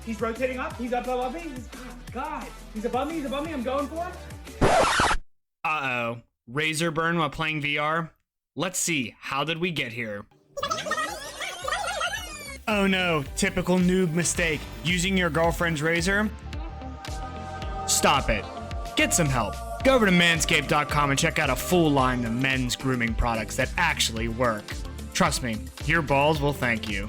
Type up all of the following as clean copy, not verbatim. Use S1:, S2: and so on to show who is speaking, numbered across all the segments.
S1: He's rotating up. He's up above me. Oh, God. He's above me. He's above me. I'm going for him.
S2: Uh-oh. Razor burn while playing VR? Let's see. How did we get here? Oh no. Typical noob mistake. Using your girlfriend's razor? Stop it. Get some help. Go over to manscaped.com and check out a full line of men's grooming products that actually work. Trust me, your balls will thank you.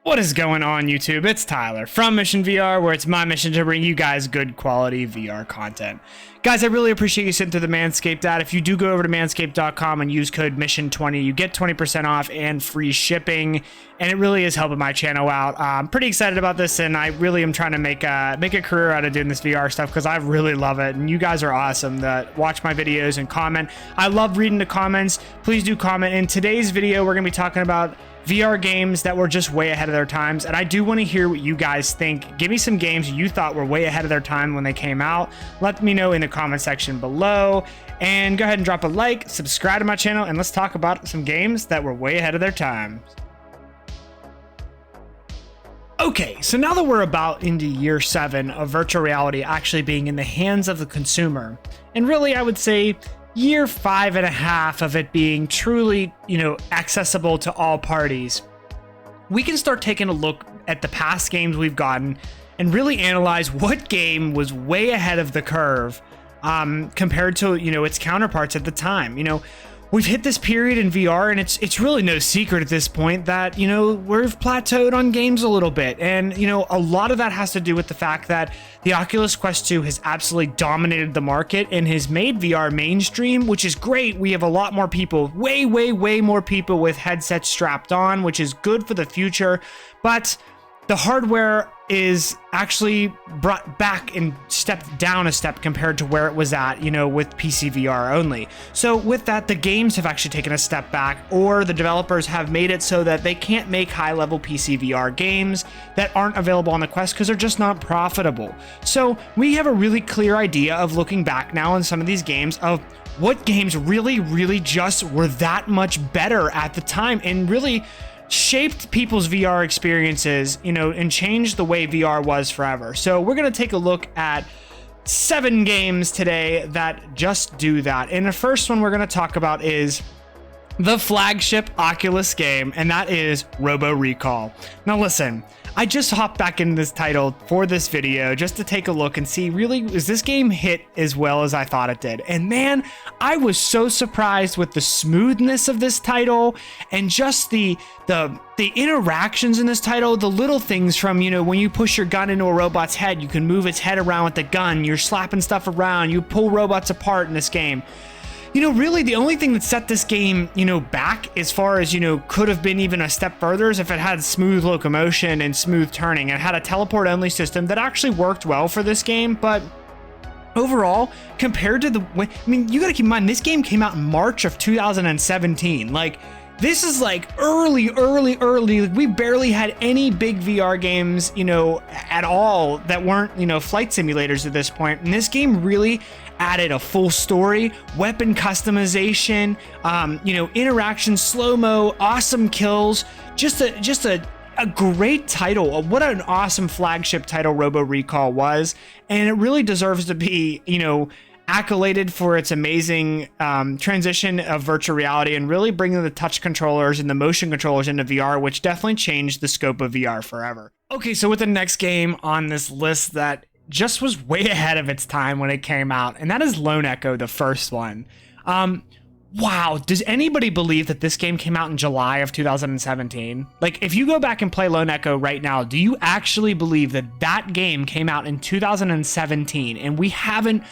S2: What is going on, YouTube? It's Tyler from Mission VR, where it's my mission to bring you guys good quality VR content. Guys, I really appreciate you sitting through the Manscaped ad. If you do go over to manscaped.com and use code MISSION20, you get 20% off and free shipping, and it really is helping my channel out. I'm pretty excited about this, and I really am trying to make a career out of doing this VR stuff because I really love it, and you guys are awesome that watch my videos and comment. I love reading the comments. Please do comment. In today's video, we're going to be talking about VR games that were just way ahead of their times, and I do want to hear what you guys think. Give me some games you thought were way ahead of their time when they came out. Let me know in the comment section below, and go ahead and drop a like, subscribe to my channel, and let's talk about some games that were way ahead of their time. Okay, so now that we're about into year 7 of virtual reality actually being in the hands of the consumer, and really I would say year 5.5 of it being truly, accessible to all parties, we can start taking a look at the past games we've gotten and really analyze what game was way ahead of the curve compared to, its counterparts at the time. We've hit this period in VR, and it's really no secret at this point that, we've plateaued on games a little bit. And, a lot of that has to do with the fact that the Oculus Quest 2 has absolutely dominated the market and has made VR mainstream, which is great. We have a lot more people, way more people with headsets strapped on, which is good for the future. But the hardware is actually brought back and stepped down a step compared to where it was at, with PC VR only. So with that, the games have actually taken a step back, or the developers have made it so that they can't make high-level PC VR games that aren't available on the Quest because they're just not profitable. So we have a really clear idea of looking back now on some of these games of what games really just were that much better at the time and really shaped people's VR experiences, and changed the way VR was forever. So we're going to take a look at 7 games today that just do that. And the first one we're going to talk about is the flagship Oculus game, and that is Robo Recall. Now listen, I just hopped back into this title for this video just to take a look and see, really, is this game hit as well as I thought it did? And man, I was so surprised with the smoothness of this title and just the interactions in this title, the little things from, when you push your gun into a robot's head, you can move its head around with the gun, you're slapping stuff around, you pull robots apart in this game. Really the only thing that set this game, back as far as, could have been even a step further is if it had smooth locomotion and smooth turning. It had a teleport only system that actually worked well for this game, but overall, compared to you gotta keep in mind, this game came out in March of 2017. Like, this is like early. We barely had any big VR games, at all that weren't, flight simulators at this point. And this game really added a full story, weapon customization, interaction, slow-mo, awesome kills, just a great title. What an awesome flagship title Robo Recall was, and it really deserves to be, accoladed for its amazing transition of virtual reality and really bringing the touch controllers and the motion controllers into VR, which definitely changed the scope of VR forever. Okay, so with the next game on this list that just was way ahead of its time when it came out, and that is Lone Echo, the first one. Wow, does anybody believe that this game came out in July of 2017? Like, if you go back and play Lone Echo right now, do you actually believe that that game came out in 2017 and we haven't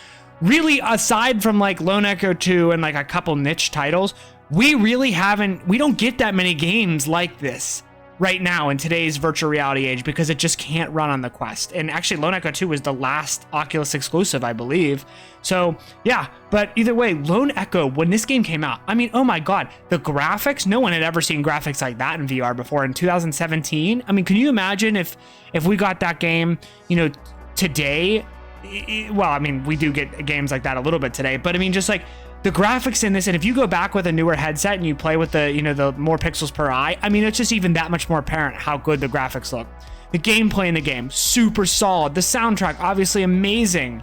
S2: really, aside from like Lone Echo 2 and like a couple niche titles, we don't get that many games like this. right now in today's virtual reality age because it just can't run on the Quest. And actually Lone Echo 2 was the last Oculus exclusive, I believe. So yeah, but either way, Lone Echo, when this game came out, I mean, oh my God, the graphics, no one had ever seen graphics like that in VR before in 2017. I mean, can you imagine if we got that game, you know, today? Well, I mean, we do get games like that a little bit today, but I mean, just like the graphics in this, and if you go back with a newer headset and you play with the, you know, the more pixels per eye, I mean, it's just even that much more apparent how good the graphics look. The gameplay in the game, super solid. The soundtrack, obviously amazing.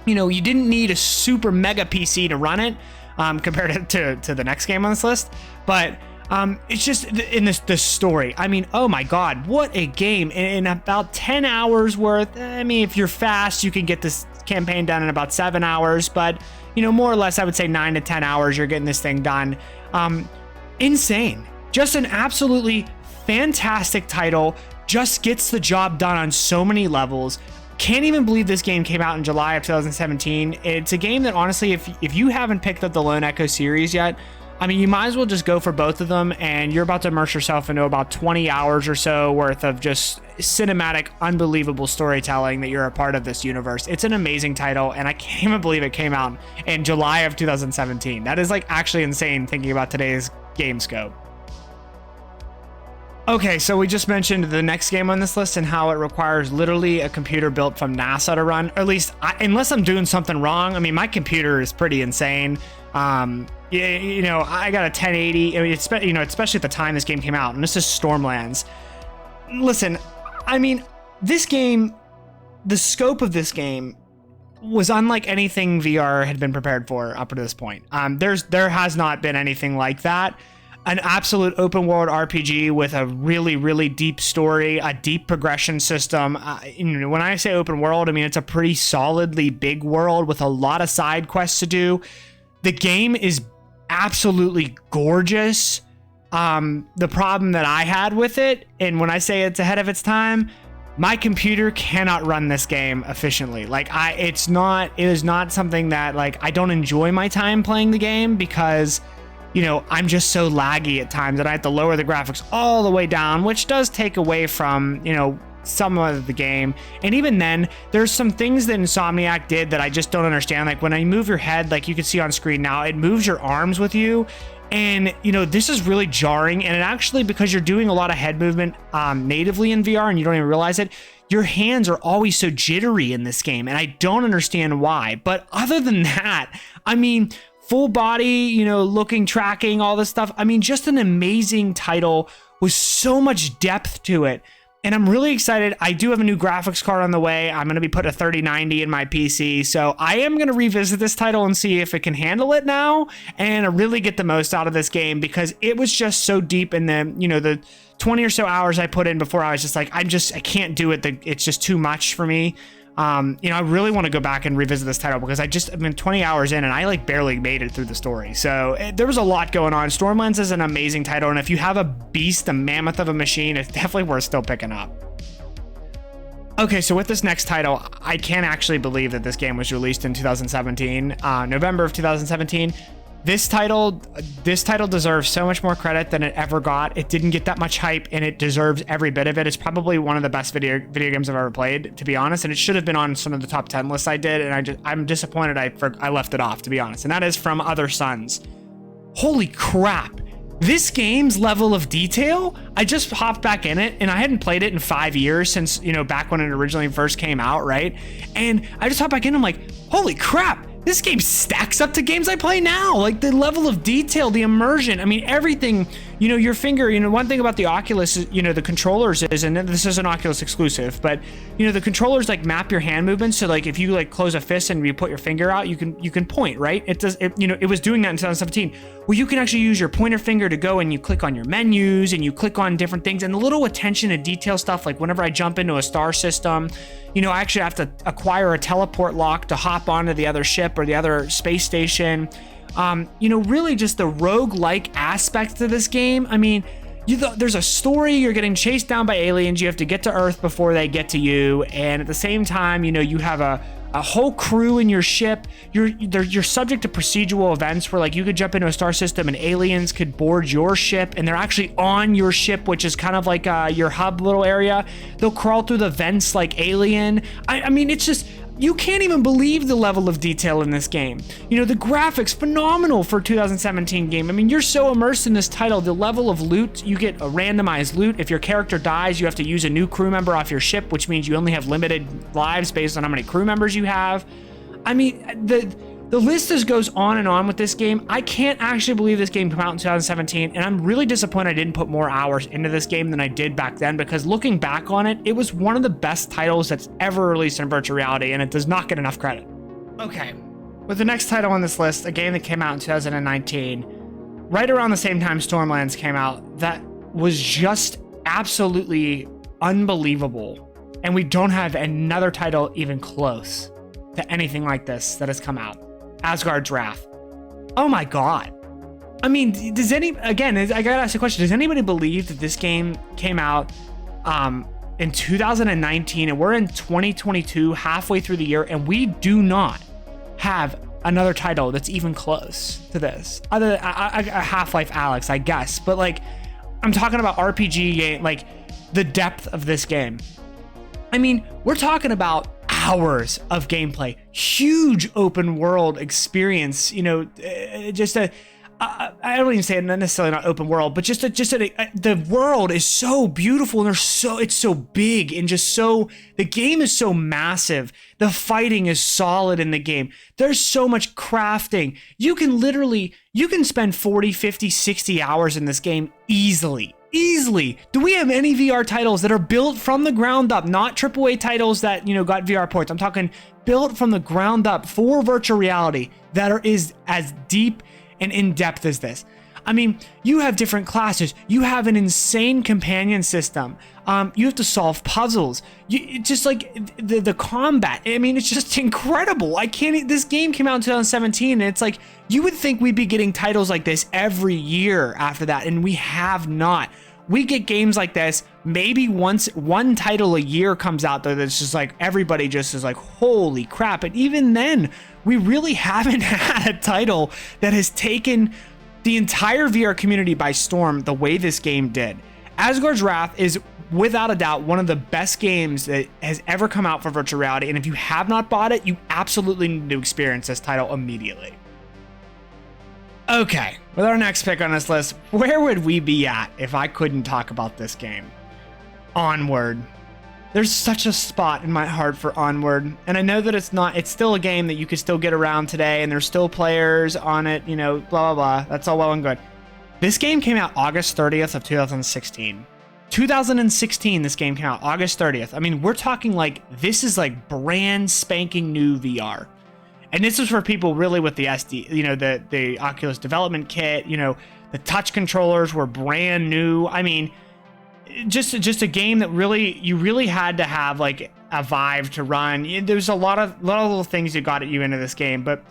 S2: You know, you didn't need a super mega PC to run it compared to the next game on this list, but it's just in this story. I mean, oh my God, what a game. In about 10 hours worth. I mean, if you're fast, you can get this campaign done in about 7 hours, but you know, more or less, I would say 9 to 10 hours, you're getting this thing done. Insane. Just an absolutely fantastic title. Just gets the job done on so many levels. Can't even believe this game came out in July of 2017. It's a game that honestly, if you haven't picked up the Lone Echo series yet, I mean, you might as well just go for both of them, and you're about to immerse yourself into about 20 hours or so worth of just cinematic, unbelievable storytelling that you're a part of this universe. It's an amazing title, and I can't even believe it came out in July of 2017. That is like actually insane thinking about today's game scope. Okay, so we just mentioned the next game on this list and how it requires literally a computer built from NASA to run, or at least unless I'm doing something wrong. I mean, my computer is pretty insane. You know, I got a 1080, I mean, you know, especially at the time this game came out, and this is Stormlands. Listen, I mean, this game, the scope of this game was unlike anything VR had been prepared for up to this point. There has not been anything like that. An absolute open world RPG with a really, really deep story, a deep progression system. You know, when I say open world, I mean, it's a pretty solidly big world with a lot of side quests to do. The game is absolutely gorgeous. The problem that I had with it, and when I say it's ahead of its time, my computer cannot run this game efficiently. Like it is not something that, like, I don't enjoy my time playing the game because, you know, I'm just so laggy at times that I have to lower the graphics all the way down, which does take away from, you know, some of the game. And even then, there's some things that Insomniac did that I just don't understand. Like when I move your head, like you can see on screen now, it moves your arms with you. And, you know, this is really jarring. And it actually, because you're doing a lot of head movement natively in VR and you don't even realize it, your hands are always so jittery in this game. And I don't understand why. But other than that, I mean, full body, you know, looking, tracking, all this stuff. I mean, just an amazing title with so much depth to it. And I'm really excited. I do have a new graphics card on the way. I'm going to be putting a 3090 in my PC. So I am going to revisit this title and see if it can handle it now and really get the most out of this game, because it was just so deep in the, you know, the 20 or so hours I put in before I was just like, I can't do it. It's just too much for me. You know, I really want to go back and revisit this title because I've been 20 hours in and I like barely made it through the story. So there was a lot going on. Stormlands is an amazing title. And if you have a beast, a mammoth of a machine, it's definitely worth still picking up. Okay, so with this next title, I can't actually believe that this game was released in 2017, November of 2017. This title deserves so much more credit than it ever got. It didn't get that much hype, and it deserves every bit of it. It's probably one of the best video games I've ever played, to be honest, and it should have been on some of the top 10 lists I did, and I'm disappointed I left it off, to be honest, and that is From Other Suns. Holy crap. This game's level of detail, I just hopped back in it, and I hadn't played it in 5 years since, you know, back when it originally first came out, right? And I just hopped back in, and I'm like, holy crap. This game stacks up to games I play now. Like the level of detail, the immersion. I mean, everything, you know, your finger, you know, one thing about the Oculus is, you know, the controllers is, and this is an Oculus exclusive, but you know, the controllers like map your hand movements. So like if you like close a fist and you put your finger out, you can point, right? You know, it was doing that in 2017. Well, you can actually use your pointer finger to go and you click on your menus and you click on different things, and the little attention to detail stuff. Like whenever I jump into a star system, you know, I actually have to acquire a teleport lock to hop onto the other ship or the other space station. You know, really just the rogue-like aspect to this game. I mean, there's a story, you're getting chased down by aliens, you have to get to Earth before they get to you, and at the same time, you know, you have a a whole crew in your ship. You're subject to procedural events where like you could jump into a star system and aliens could board your ship, and they're actually on your ship, which is kind of like your hub little area. They'll crawl through the vents like Alien. I mean, it's just, you can't even believe the level of detail in this game. You know, the graphics, phenomenal for a 2017 game. I mean, you're so immersed in this title. The level of loot, you get a randomized loot. If your character dies, you have to use a new crew member off your ship, which means you only have limited lives based on how many crew members you have. I mean, the list just goes on with this game. I can't actually believe this game came out in 2017, and I'm really disappointed I didn't put more hours into this game than I did back then, because looking back on it, it was one of the best titles that's ever released in virtual reality, and it does not get enough credit. Okay, with the next title on this list, a game that came out in 2019, right around the same time Stormlands came out, that was just absolutely unbelievable, and we don't have another title even close to anything like this that has come out. Asgards Wrath. Oh my god. I mean, I gotta ask a question. Does anybody believe that this game came out in 2019 and we're in 2022, halfway through the year, and we do not have another title that's even close to this? Other than Half-Life Alyx, I guess. But like, I'm talking about RPG game, like the depth of this game. I mean, we're talking about hours of gameplay, huge open world experience, you know, just a, I don't even say it, not necessarily not open world, but the world is so beautiful, and it's so big, and the game is so massive. The fighting is solid in the game. There's so much crafting. You can spend 40, 50, 60 hours in this game easily. Do we have any VR titles that are built from the ground up, not AAA titles that, you know, got VR ports? I'm talking built from the ground up for virtual reality that is as deep and in-depth as this. I mean, you have different classes. You have an insane companion system. You have to solve puzzles. Just like the combat. I mean, it's just incredible. This game came out in 2017, and it's like, you would think we'd be getting titles like this every year after that, and we have not. We get games like this maybe one title a year comes out though that's just like everybody just is like, holy crap. And even then, we really haven't had a title that has taken the entire VR community by storm the way this game did. Asgards Wrath is without a doubt one of the best games that has ever come out for virtual reality, and if you have not bought it, you absolutely need to experience this title immediately. Okay, with our next pick on this list, where would we be at if I couldn't talk about this game? Onward. There's such a spot in my heart for Onward, and I know that it's still a game that you could still get around today, and there's still players on it, you know, blah, blah, blah. That's all well and good. This game came out August 30th of 2016. 2016, this game came out August 30th. I mean, we're talking like, this is like brand spanking new VR. And this is for people really with the SD, you know, the Oculus development kit, you know, the touch controllers were brand new. I mean, just a game that you really had to have like a Vive to run. There's a lot of little things that got you into this game, but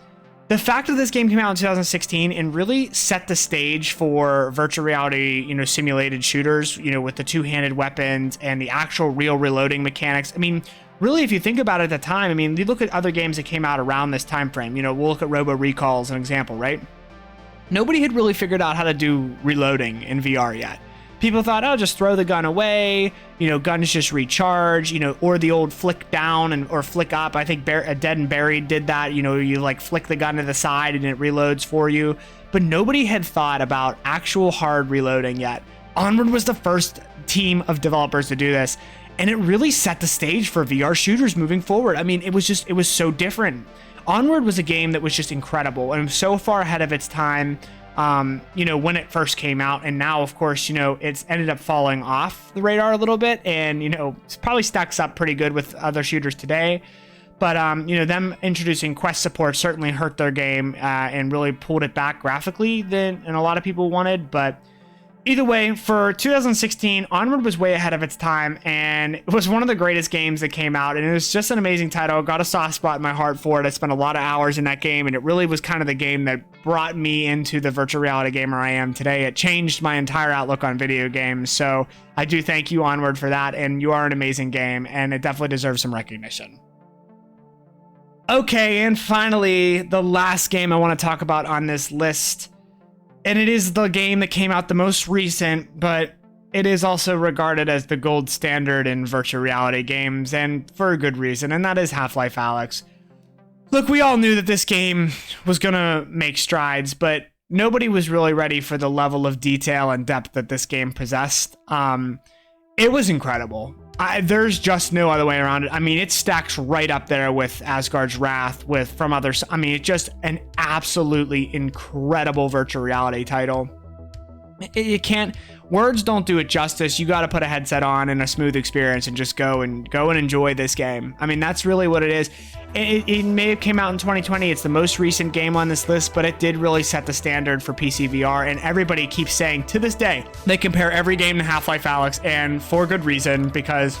S2: the fact that this game came out in 2016 and really set the stage for virtual reality, you know, simulated shooters, you know, with the two-handed weapons and the actual real reloading mechanics. I mean, really, if you think about it at the time, I mean, you look at other games that came out around this time frame. You know, we'll look at Robo Recall as an example, right? Nobody had really figured out how to do reloading in VR yet. People thought, oh, just throw the gun away, you know, guns just recharge, you know, or the old flick down or flick up. I think Dead and Buried did that, you know, you like flick the gun to the side and it reloads for you. But nobody had thought about actual hard reloading yet. Onward was the first team of developers to do this, and it really set the stage for VR shooters moving forward. I mean, it was so different. Onward was a game that was just incredible and so far ahead of its time. You know, when it first came out, and now of course, you know, it's ended up falling off the radar a little bit, and you know, it probably stacks up pretty good with other shooters today. But you know, them introducing quest support certainly hurt their game and really pulled it back graphically than a lot of people wanted. But either way, for 2016, Onward was way ahead of its time, and it was one of the greatest games that came out, and it was just an amazing title. Got a soft spot in my heart for it. I spent a lot of hours in that game, and it really was kind of the game that brought me into the virtual reality gamer I am today. It changed my entire outlook on video games, so I do thank you, Onward, for that, and you are an amazing game, and it definitely deserves some recognition. Okay, and finally, the last game I want to talk about on this list. And it is the game that came out the most recent, but it is also regarded as the gold standard in virtual reality games, and for a good reason, and that is Half-Life Alyx. Look, we all knew that this game was gonna make strides, but nobody was really ready for the level of detail and depth that this game possessed. It was incredible. There's just no other way around it. I mean, it stacks right up there with Asgards Wrath, from others. I mean, it's just an absolutely incredible virtual reality title. You can't, words don't do it justice. You got to put a headset on and a smooth experience and just go and enjoy this game. I mean, that's really what it is. It may have came out in 2020. It's the most recent game on this list, but it did really set the standard for PC VR. And everybody keeps saying to this day, they compare every game to Half-Life Alyx, and for good reason, because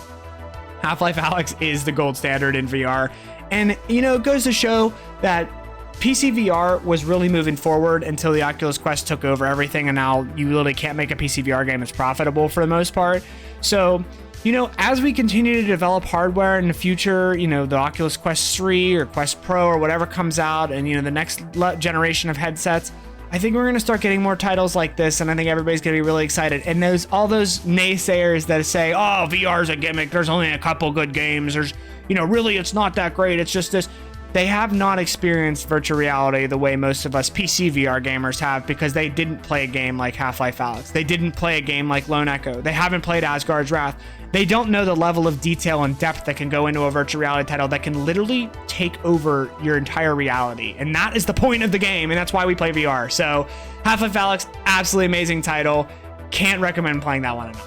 S2: Half-Life Alyx is the gold standard in VR. And, you know, it goes to show that PC VR was really moving forward until the Oculus Quest took over everything, and now you literally can't make a PC VR game that's profitable for the most part. So, you know, as we continue to develop hardware in the future, you know, the Oculus Quest 3 or Quest Pro or whatever comes out, and, you know, the next generation of headsets, I think we're going to start getting more titles like this, and I think everybody's going to be really excited. And all those naysayers that say, oh, VR's a gimmick, there's only a couple good games, there's, you know, really it's not that great, it's just this. They have not experienced virtual reality the way most of us PC VR gamers have, because they didn't play a game like Half-Life Alyx. They didn't play a game like Lone Echo. They haven't played Asgard's Wrath. They don't know the level of detail and depth that can go into a virtual reality title that can literally take over your entire reality. And that is the point of the game, and that's why we play VR. So Half-Life Alyx, absolutely amazing title. Can't recommend playing that one enough.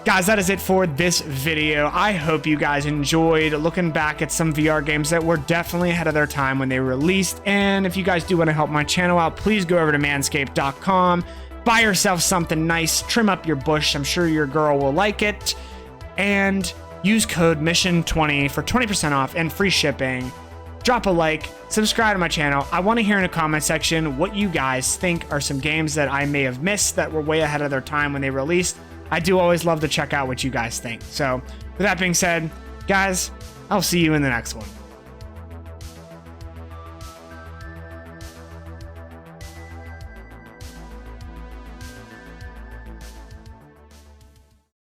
S2: Guys, that is it for this video. I hope you guys enjoyed looking back at some VR games that were definitely ahead of their time when they were released. And if you guys do want to help my channel out, please go over to manscaped.com, buy yourself something nice, trim up your bush. I'm sure your girl will like it. And use code MISSION20 for 20% off and free shipping. Drop a like, subscribe to my channel. I want to hear in the comment section what you guys think are some games that I may have missed that were way ahead of their time when they released. I do always love to check out what you guys think. So with that being said, guys, I'll see you in the next one.